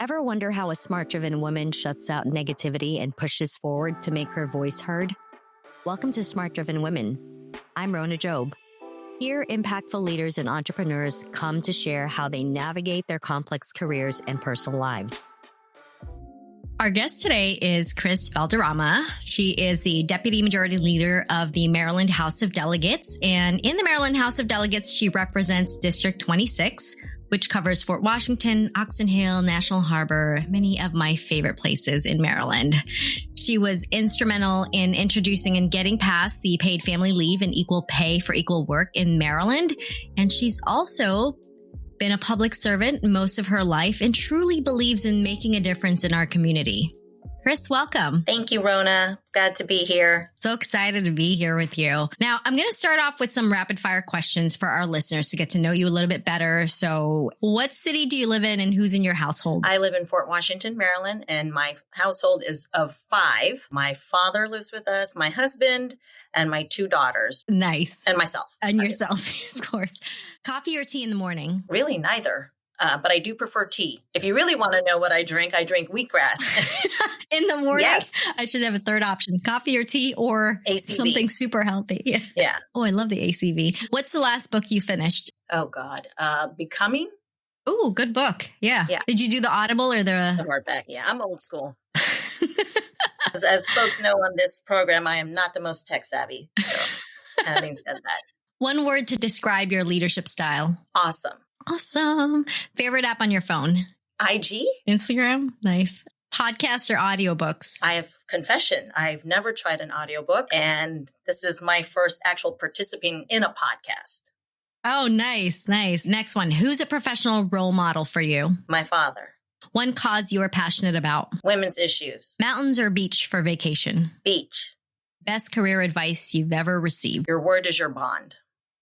Ever wonder how a smart-driven woman shuts out negativity and pushes forward to make her voice heard? Welcome to Smart Driven Women. I'm Rona Job. Here, impactful leaders and entrepreneurs come to share how they navigate their complex careers and personal lives. Our guest today is Kriselda Valderrama. She is the Deputy Majority Leader of the Maryland House of Delegates. And in the Maryland House of Delegates, she represents District 26, which covers Fort Washington, Oxon Hill, National Harbor, many of my favorite places in Maryland. She was instrumental in introducing and getting past the paid family leave and equal pay for equal work in Maryland. And she's also been a public servant most of her life and truly believes in making a difference in our community. Kris, welcome. Thank you, Rona. Glad to be here. So excited to be here with you. Now, I'm going to start off with some rapid fire questions for our listeners to get to know you a little bit better. So what city do you live in and who's in your household? I live in Fort Washington, Maryland, and my household is of 5. My father lives with us, my husband, and my 2 daughters. Nice. And myself. And yourself, of course. Coffee or tea in the morning? Really, neither. But I do prefer tea. If you really want to know what I drink wheatgrass. In the morning? Yes. I should have a third option. Coffee or tea or ACV. Something super healthy. Yeah. Oh, I love the ACV. What's the last book you finished? Oh, God. Becoming? Oh, good book. Yeah. Yeah. Did you do the Audible or The hardback. Yeah, I'm old school. As folks know on this program, I am not the most tech savvy. So having said that. One word to describe your leadership style. Awesome. Awesome. Favorite app on your phone? IG? Instagram? Nice. Podcast or audiobooks? I have confession. I've never tried an audiobook, and this is my first actual participating in a podcast. Oh, nice. Nice. Next one. Who's a professional role model for you? My father. One cause you are passionate about? Women's issues. Mountains or beach for vacation? Beach. Best career advice you've ever received? Your word is your bond.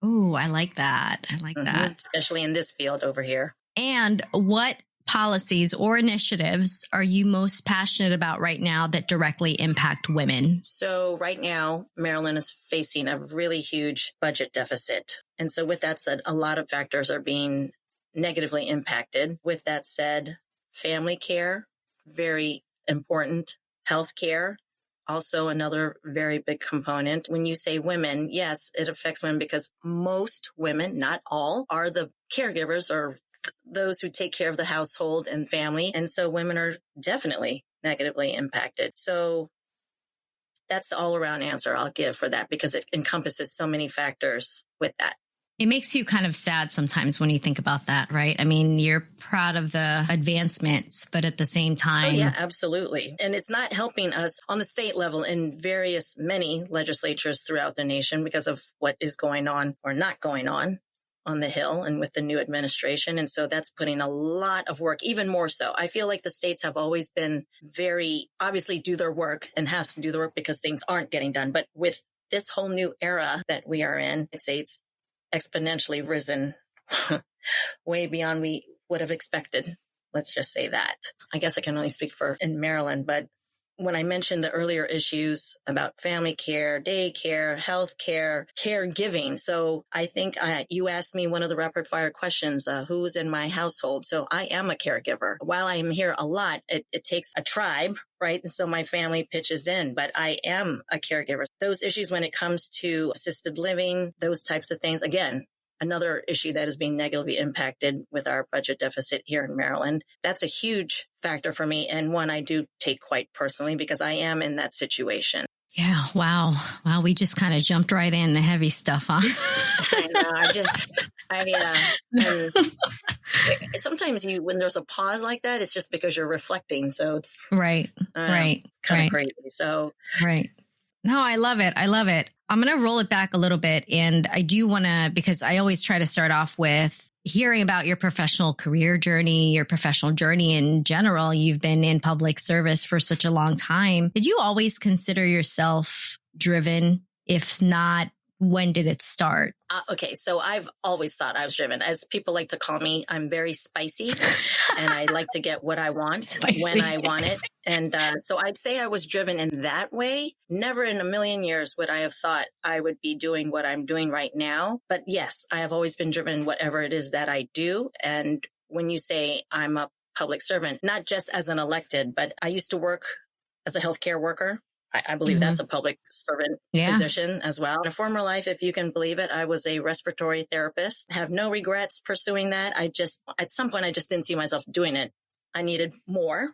Ooh, I like that. I like that. Especially in this field over here. And what policies or initiatives are you most passionate about right now that directly impact women? So right now, Maryland is facing a really huge budget deficit. And so with that said, a lot of factors are being negatively impacted. With that said, family care, very important. Health care, also another very big component. When you say women, yes, it affects women because most women, not all, are the caregivers or those who take care of the household and family. And so women are definitely negatively impacted. So that's the all-around answer I'll give for that because it encompasses so many factors with that. It makes you kind of sad sometimes when you think about that, right? I mean, you're proud of the advancements, but at the same time... Oh, yeah, absolutely. And it's not helping us on the state level in many legislatures throughout the nation because of what is going on or not going on the Hill and with the new administration. And so that's putting a lot of work, even more so. I feel like the states have always been very, obviously do their work and has to do the work because things aren't getting done. But with this whole new era that we are in, the states exponentially risen way beyond we would have expected. Let's just say that. I guess I can only speak for in Maryland, but when I mentioned the earlier issues about family care, daycare, health care, caregiving. So I think you asked me one of the rapid fire questions, who's in my household? So I am a caregiver. While I am here a lot, it takes a tribe, right? And so my family pitches in, but I am a caregiver. Those issues when it comes to assisted living, those types of things, again, another issue that is being negatively impacted with our budget deficit here in Maryland. That's a huge factor for me and one I do take quite personally because I am in that situation. Yeah. Wow. Wow. We just kind of jumped right in the heavy stuff, huh? I know. Sometimes when there's a pause like that, it's just because you're reflecting. So it's right. It's kind of crazy. So right. No, I love it. I love it. I'm going to roll it back a little bit. And I do want to, because I always try to start off with hearing about your professional career journey, your professional journey in general. You've been in public service for such a long time. Did you always consider yourself driven? If not, when did it start? Okay, so I've always thought I was driven. As people like to call me, I'm very spicy and I like to get what I want when I want it. And so I'd say I was driven in that way. Never in a million years would I have thought I would be doing what I'm doing right now. But yes, I have always been driven whatever it is that I do. And when you say I'm a public servant, not just as an elected, but I used to work as a healthcare worker. I believe that's a public servant position as well. In a former life, if you can believe it, I was a respiratory therapist. I have no regrets pursuing that. At some point, I just didn't see myself doing it. I needed more.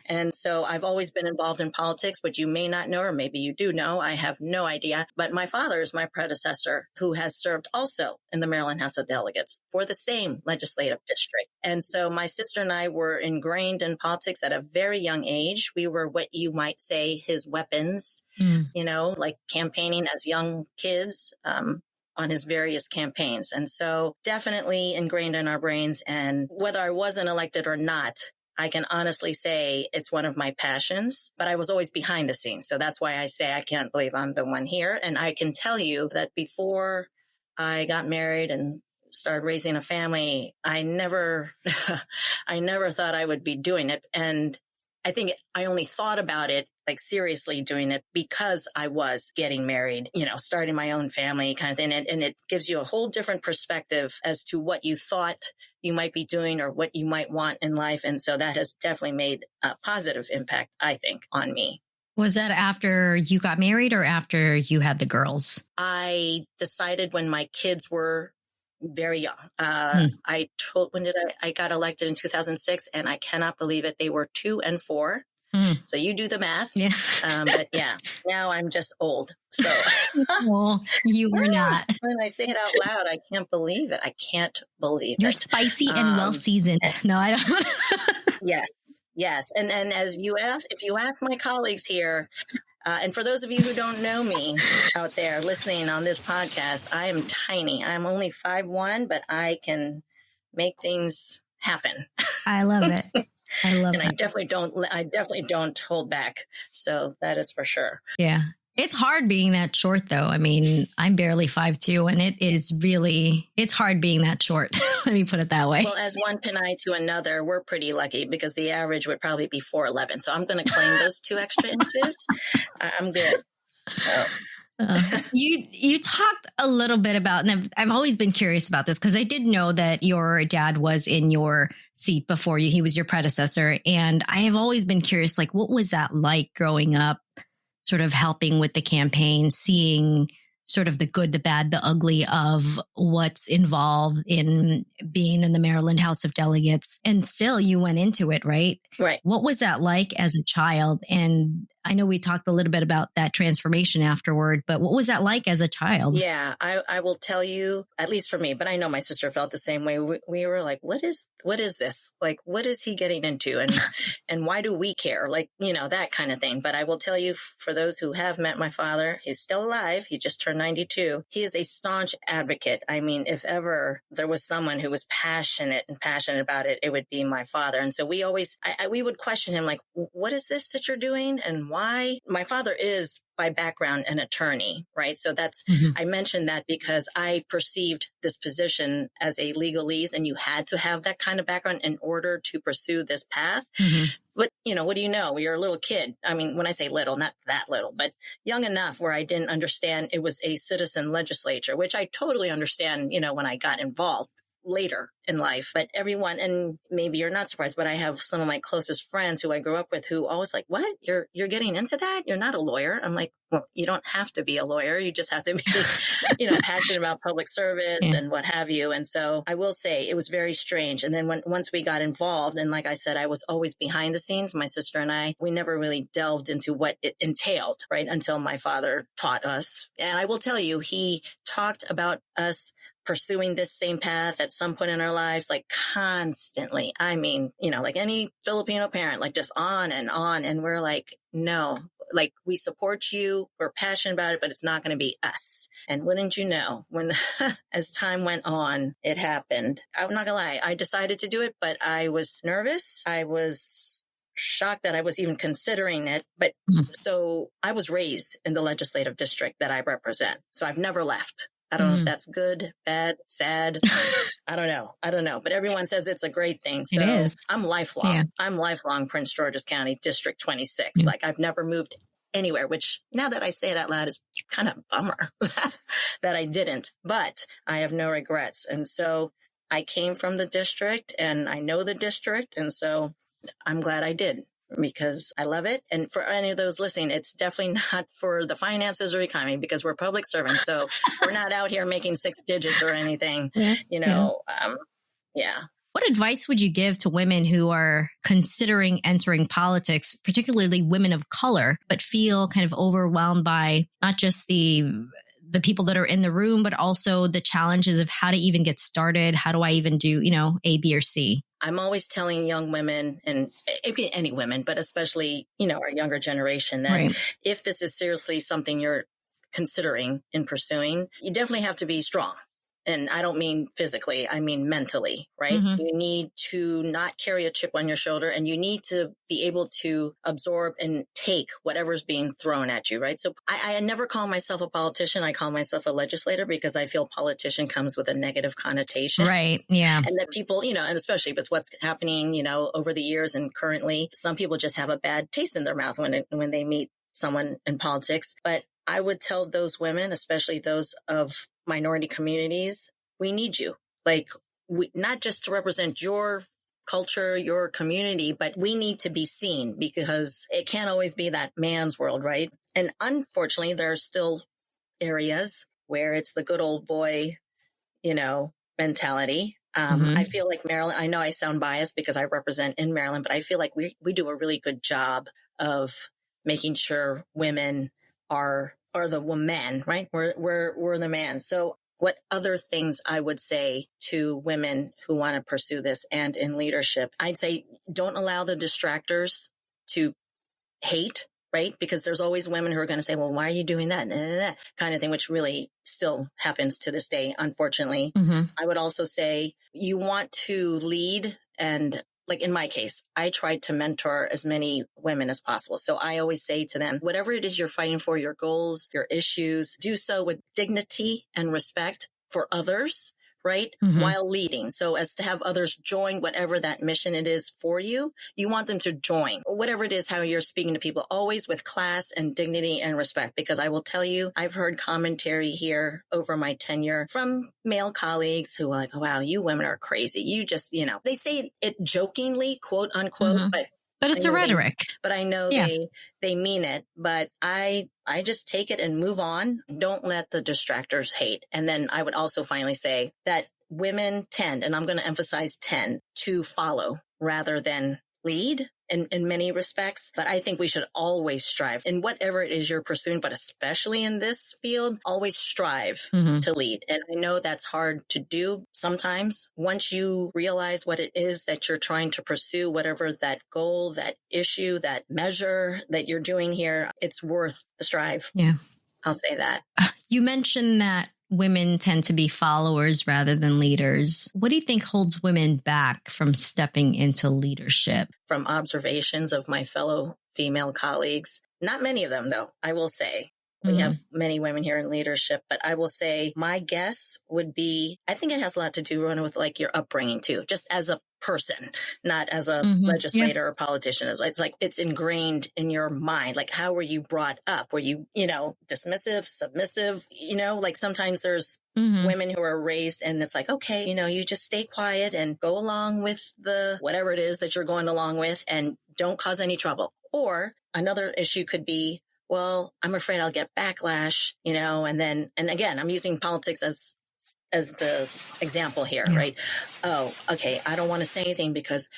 And so I've always been involved in politics, but you may not know, or maybe you do know, I have no idea. But my father is my predecessor, who has served also in the Maryland House of Delegates for the same legislative district. And so my sister and I were ingrained in politics at a very young age. We were what you might say his weapons, like campaigning as young kids, on his various campaigns. And so definitely ingrained in our brains. And whether I wasn't elected or not, I can honestly say it's one of my passions, but I was always behind the scenes. So that's why I say I can't believe I'm the one here. And I can tell you that before I got married and started raising a family, I never thought I would be doing it. And I think I only thought about it, like seriously doing it, because I was getting married, starting my own family kind of thing. And it gives you a whole different perspective as to what you thought you might be doing or what you might want in life. And so that has definitely made a positive impact, I think, on me. Was that after you got married or after you had the girls? I decided when my kids were very young. I got elected in 2006, and I cannot believe it. They were 2 and 4. So you do the math. Yeah. But now I'm just old. So well, you were not. When I say it out loud, I can't believe it. I can't believe You're it. spicy and well seasoned. No, I don't. Yes. And as if you ask my colleagues here, and for those of you who don't know me out there listening on this podcast, I am tiny. I'm only 5'1", but I can make things happen. I love it. And I definitely don't hold back. So that is for sure. Yeah. It's hard being that short, though. I mean, I'm barely 5'2", and it's hard being that short. Let me put it that way. Well, as one Pinay to another, we're pretty lucky because the average would probably be 4'11". So I'm going to claim those 2 extra inches. I'm good. You talked a little bit about, and I've always been curious about this because I did know that your dad was in your seat before you. He was your predecessor. And I have always been curious, like, what was that like growing up, sort of helping with the campaign, seeing sort of the good, the bad, the ugly of what's involved in being in the Maryland House of Delegates. And still you went into it, right? Right. What was that like as a child? And I know we talked a little bit about that transformation afterward, but what was that like as a child? Yeah, I will tell you, at least for me, but I know my sister felt the same way. We were like, what is this? Like, what is he getting into? And why do we care? Like, that kind of thing. But I will tell you, for those who have met my father, he's still alive. He just turned 92. He is a staunch advocate. I mean, if ever there was someone who was passionate about it, it would be my father. And so we always, we would question him, like, what is this that you're doing? And why? My father is by background an attorney, right? So that's, I mentioned that because I perceived this position as a legalese, and you had to have that kind of background in order to pursue this path. But, what do you know? You're a little kid. I mean, when I say little, not that little, but young enough where I didn't understand it was a citizen legislature, which I totally understand, when I got involved later in life. But everyone, and maybe you're not surprised, but I have some of my closest friends who I grew up with who always like, what? You're getting into that? You're not a lawyer. I'm like, well, you don't have to be a lawyer. You just have to be, passionate about public service and what have you. And so I will say it was very strange. And then once we got involved, and like I said, I was always behind the scenes. My sister and I, we never really delved into what it entailed, right? Until my father taught us. And I will tell you, he talked about us pursuing this same path at some point in our lives, like constantly. I mean, like any Filipino parent, like just on. And we're like, no, like we support you. We're passionate about it, but it's not going to be us. And wouldn't you know, when as time went on, it happened. I'm not gonna lie. I decided to do it, but I was nervous. I was shocked that I was even considering it. But so I was raised in the legislative district that I represent. So I've never left. I don't know if that's good, bad, sad. I don't know. But everyone says it's a great thing. So it is. I'm lifelong. Yeah. I'm lifelong Prince George's County, District 26. Like I've never moved anywhere, which now that I say it out loud is kind of a bummer that I didn't. But I have no regrets. And so I came from the district and I know the district. And so I'm glad I did because I love it. And for any of those listening, it's definitely not for the finances or economy because we're public servants. So we're not out here making 6 digits or anything, yeah. What advice would you give to women who are considering entering politics, particularly women of color, but feel kind of overwhelmed by not just the people that are in the room, but also the challenges of how to even get started? How do I even do, A, B, or C? I'm always telling young women, and it can be any women, but especially, our younger generation, that if this is seriously something you're considering and pursuing, you definitely have to be strong. And I don't mean physically, I mean mentally, right? Mm-hmm. You need to not carry a chip on your shoulder, and you need to be able to absorb and take whatever's being thrown at you, right? So I never call myself a politician. I call myself a legislator because I feel politician comes with a negative connotation. Right. Yeah. And that people, and especially with what's happening, over the years and currently, some people just have a bad taste in their mouth when they meet someone in politics. But I would tell those women, especially those of minority communities, we need you. Not just to represent your culture, your community, but we need to be seen because it can't always be that man's world, right? And unfortunately, there are still areas where it's the good old boy, mentality. I feel like Maryland, I know I sound biased because I represent in Maryland, but I feel like we do a really good job of making sure women are the woman, right? We're the man. So what other things I would say to women who want to pursue this and in leadership? I'd say don't allow the distractors to hate, right? Because there's always women who are going to say, well, why are you doing that? That kind of thing, which really still happens to this day, unfortunately. Mm-hmm. I would also say you want to lead, and like in my case, I tried to mentor as many women as possible. So I always say to them, whatever it is you're fighting for, your goals, your issues, do so with dignity and respect for others, right? Mm-hmm. While leading. So as to have others join whatever that mission it is for you, you want them to join whatever it is, how you're speaking to people, always with class and dignity and respect. Because I will tell you, I've heard commentary here over my tenure from male colleagues who are like, oh, wow, you women are crazy. You just, they say it jokingly, quote unquote, mm-hmm. But it's a rhetoric. But I know they mean it. But I just take it and move on. Don't let the distractors hate. And then I would also finally say that women tend, and I'm going to emphasize tend, to follow rather than lead in many respects. But I think we should always strive in whatever it is you're pursuing, but especially in this field, always strive to lead. And I know that's hard to do sometimes. Once you realize what it is that you're trying to pursue, whatever that goal, that issue, that measure that you're doing here, it's worth the strive. Yeah. I'll say that. You mentioned that women tend to be followers rather than leaders. What do you think holds women back from stepping into leadership? From observations of my fellow female colleagues, not many of them, though, I will say. We have many women here in leadership, but I will say my guess would be, I think it has a lot to do, Rona, with like your upbringing too, just as a person, not as a legislator or politician. It's like it's ingrained in your mind. Like, how were you brought up? Were you, dismissive, submissive? Like sometimes there's women who are raised and it's like, okay, you just stay quiet and go along with the whatever it is that you're going along with and don't cause any trouble. Or another issue could be, well, I'm afraid I'll get backlash, and again, I'm using politics as the example here, right? Oh, okay. I don't want to say anything because,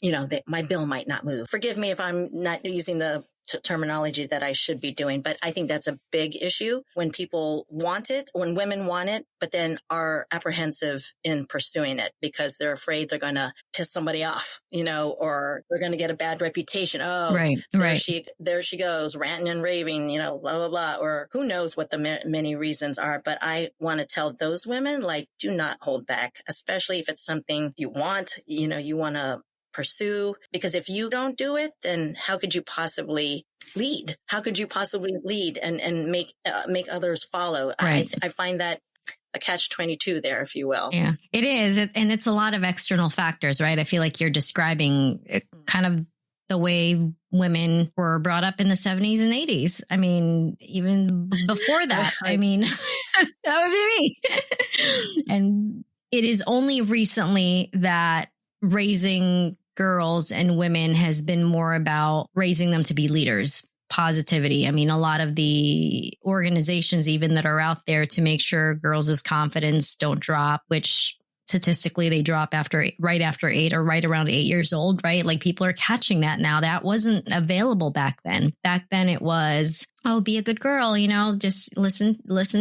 my bill might not move. Forgive me if I'm not using the terminology that I should be doing, but I think that's a big issue when people want it, when women want it, but then are apprehensive in pursuing it because they're afraid they're going to piss somebody off, or they're going to get a bad reputation. Oh, there she goes ranting and raving, blah, blah, blah, or who knows what the many reasons are. But I want to tell those women, do not hold back, especially if it's something you want, you want to pursue, because if you don't do it, then how could you possibly lead? How could you possibly lead and make others follow? Right. I find that a catch-22 there, if you will. Yeah, it is. And it's a lot of external factors, right? I feel like you're describing kind of the way women were brought up in the 70s and 80s. I mean, even before that, that would be me. And it is only recently that raising girls and women has been more about raising them to be leaders, positivity. I mean, a lot of the organizations even that are out there to make sure girls' confidence don't drop, which statistically they drop right after 8 or right around 8 years old, right? Like people are catching that now. That wasn't available back then. Back then it was, oh, be a good girl, just listen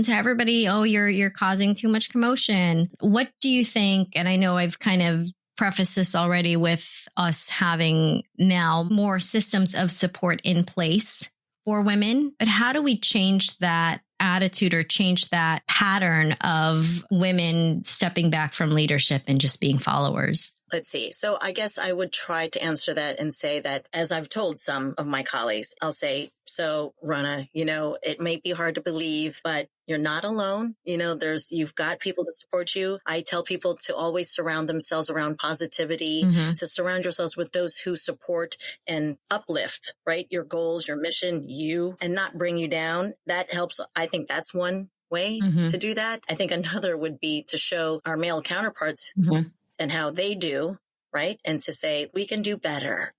to everybody. Oh, you're causing too much commotion. What do you think? And I know I've kind of prefaced this already with us having now more systems of support in place for women, but how do we change that attitude or change that pattern of women stepping back from leadership and just being followers? Let's see. So I guess I would try to answer that and say that, as I've told some of my colleagues, I'll say, so Rona, it may be hard to believe, but you're not alone. You've got people to support you. I tell people to always surround themselves around positivity, to surround yourselves with those who support and uplift, right? Your goals, your mission, and not bring you down. That helps. I think that's one way to do that. I think another would be to show our male counterparts and how they do, right? And to say, we can do better.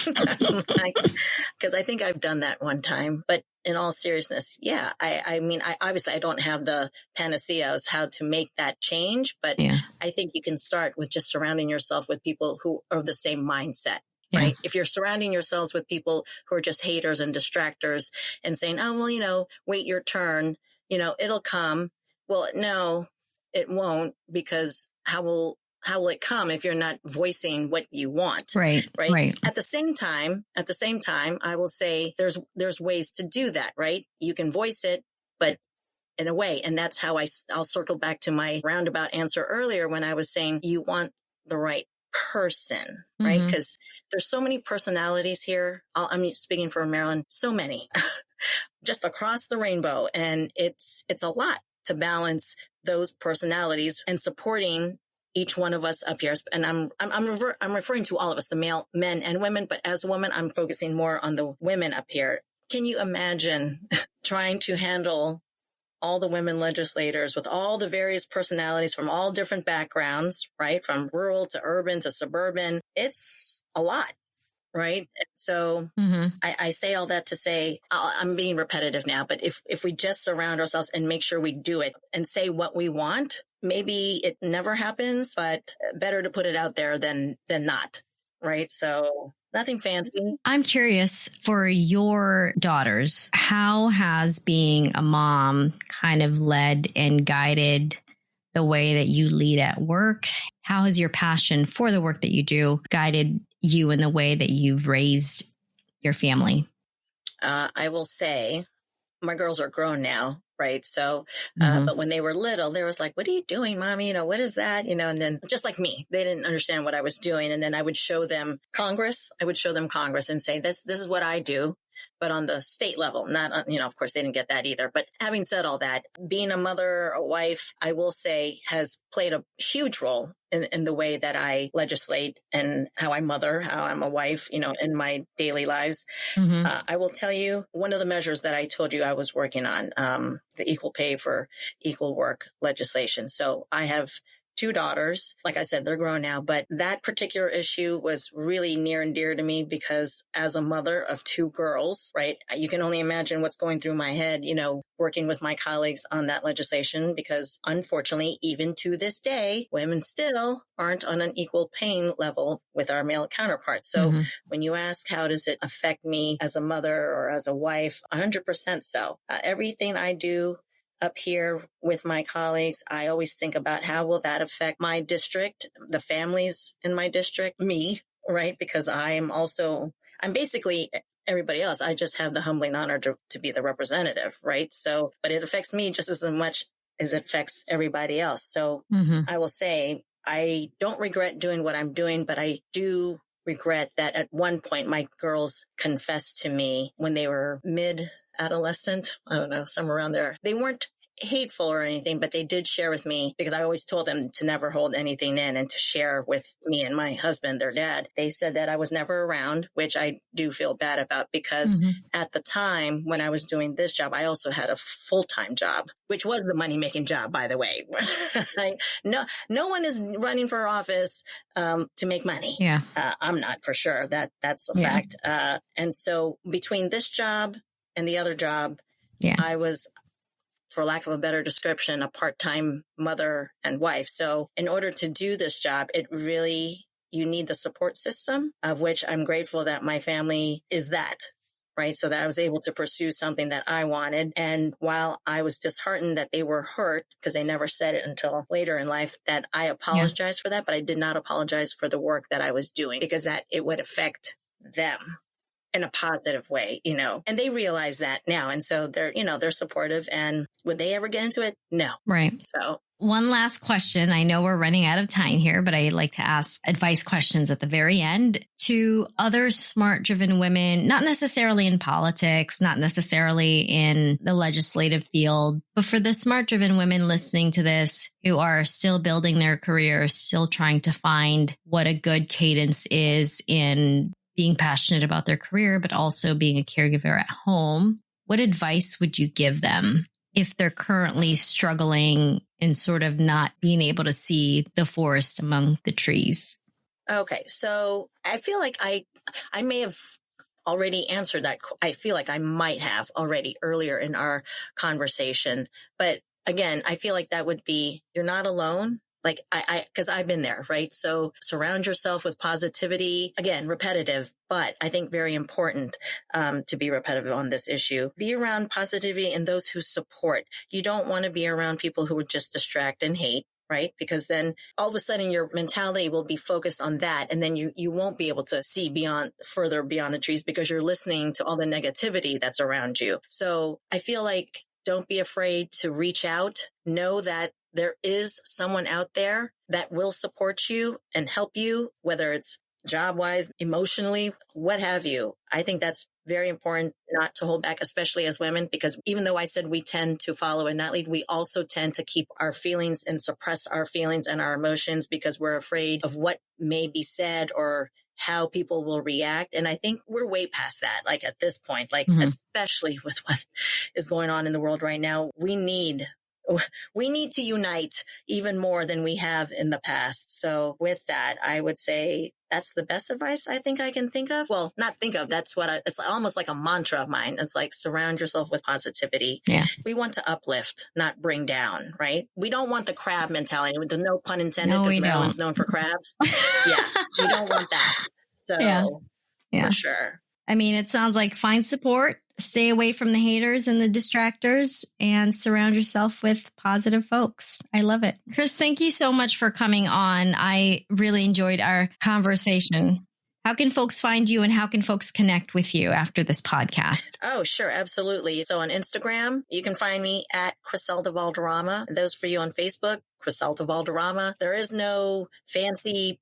Because I think I've done that one time. But in all seriousness, yeah, I mean, obviously I don't have the panacea as how to make that change, but I think you can start with just surrounding yourself with people who are of the same mindset. Right. If you're surrounding yourselves with people who are just haters and distractors and saying, oh, well, wait your turn, it'll come. Well, no, it won't, because how will it come if you're not voicing what you want? Right. At the same time, I will say there's ways to do that, right? You can voice it, but in a way, and that's how I'll circle back to my roundabout answer earlier when I was saying you want the right person, right? Because there's so many personalities here. I'm speaking for Maryland, so many just across the rainbow. And it's a lot to balance those personalities and supporting each one of us up here. And I'm referring to all of us, the men and women, but as a woman, I'm focusing more on the women up here. Can you imagine trying to handle all the women legislators with all the various personalities from all different backgrounds, right? From rural to urban to suburban. It's a lot, right? So I say all that to say, I'm being repetitive now, but if we just surround ourselves and make sure we do it and say what we want, maybe it never happens, but better to put it out there than not, right? So nothing fancy. I'm curious, for your daughters, how has being a mom kind of led and guided the way that you lead at work? How has your passion for the work that you do guided you in the way that you've raised your family? I will say my girls are grown now, right? So, but when they were little, they was like, what are you doing, Mommy? What is that? And then just like me, they didn't understand what I was doing. And then I would show them Congress. And say, this is what I do. But on the state level, not, of course, they didn't get that either. But having said all that, being a mother, a wife, I will say has played a huge role in the way that I legislate and how I mother, how I'm a wife, in my daily lives. I will tell you, one of the measures that I told you I was working on, the equal pay for equal work legislation. So I have 2 daughters. Like I said, they're grown now, but that particular issue was really near and dear to me because as a mother of 2 girls, right, you can only imagine what's going through my head, working with my colleagues on that legislation, because unfortunately, even to this day, women still aren't on an equal paying level with our male counterparts. So when you ask, how does it affect me as a mother or as a wife? 100% so. Everything I do up here with my colleagues, I always think about how will that affect my district, the families in my district, me, right? Because I'm basically everybody else. I just have the humbling honor to be the representative, right? So, but it affects me just as much as it affects everybody else. So I will say, I don't regret doing what I'm doing, but I do regret that at one point my girls confessed to me when they were mid-adolescent, I don't know, somewhere around there. They weren't hateful or anything, but they did share with me, because I always told them to never hold anything in and to share with me and my husband, their dad. They said that I was never around, which I do feel bad about, because at the time when I was doing this job, I also had a full-time job, which was the money-making job, by the way. No one is running for office to make money. Yeah. I'm not, for sure. That's a fact. And so between this job and the other job, I was, for lack of a better description, a part-time mother and wife. So in order to do this job, you need the support system, of which I'm grateful that my family is that, right? So that I was able to pursue something that I wanted. And while I was disheartened that they were hurt, because they never said it until later in life, that I apologized for that, but I did not apologize for the work that I was doing, because that it would affect them in a positive way, and they realize that now. And so they're supportive. And would they ever get into it? No. Right. So one last question. I know we're running out of time here, but I like to ask advice questions at the very end to other smart, driven women, not necessarily in politics, not necessarily in the legislative field, but for the smart, driven women listening to this who are still building their careers, still trying to find what a good cadence is in being passionate about their career, but also being a caregiver at home. What advice would you give them if they're currently struggling and sort of not being able to see the forest among the trees? Okay. So I feel like I may have already answered that. I feel like I might have already earlier in our conversation. But again, I feel like that would be, you're not alone. Like because I've been there, right? So surround yourself with positivity. Again, repetitive, but I think very important to be repetitive on this issue. Be around positivity and those who support. You don't want to be around people who would just distract and hate, right? Because then all of a sudden your mentality will be focused on that. And then you won't be able to see further beyond the trees, because you're listening to all the negativity that's around you. So I feel like don't be afraid to reach out. Know that there is someone out there that will support you and help you, whether it's job-wise, emotionally, what have you. I think that's very important not to hold back, especially as women, because even though I said we tend to follow and not lead, we also tend to keep our feelings and suppress our feelings and our emotions because we're afraid of what may be said or how people will react. And I think we're way past that. Like at this point, especially with what is going on in the world right now, we need to unite even more than we have in the past. So with that, I would say that's the best advice I think I can think of. Well, not think of. That's what it's almost like a mantra of mine. It's like surround yourself with positivity. Yeah. We want to uplift, not bring down, right? We don't want the crab mentality with the no pun intended, because Maryland's known for crabs. Yeah. We don't want that. So for sure. I mean, it sounds like find support, stay away from the haters and the distractors, and surround yourself with positive folks. I love it. Kris, thank you so much for coming on. I really enjoyed our conversation. How can folks find you and how can folks connect with you after this podcast? Oh, sure. Absolutely. So on Instagram, you can find me at Kriselda Valderrama. And those for you on Facebook, Kriselda Valderrama. There is no fancy,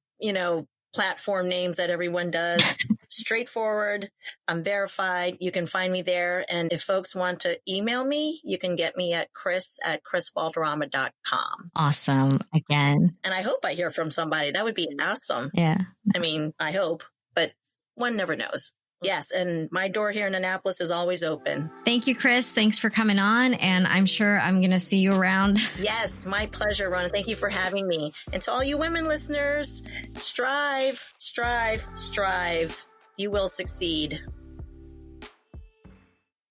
platform names that everyone does. Straightforward. I'm verified. You can find me there. And if folks want to email me, you can get me at Kris@KrisValderrama.com. Awesome. Again. And I hope I hear from somebody. That would be awesome. Yeah. I mean, I hope, but one never knows. Yes. And my door here in Annapolis is always open. Thank you, Kris. Thanks for coming on. And I'm sure I'm going to see you around. Yes. My pleasure, Rona. Thank you for having me. And to all you women listeners, strive, strive, strive. You will succeed.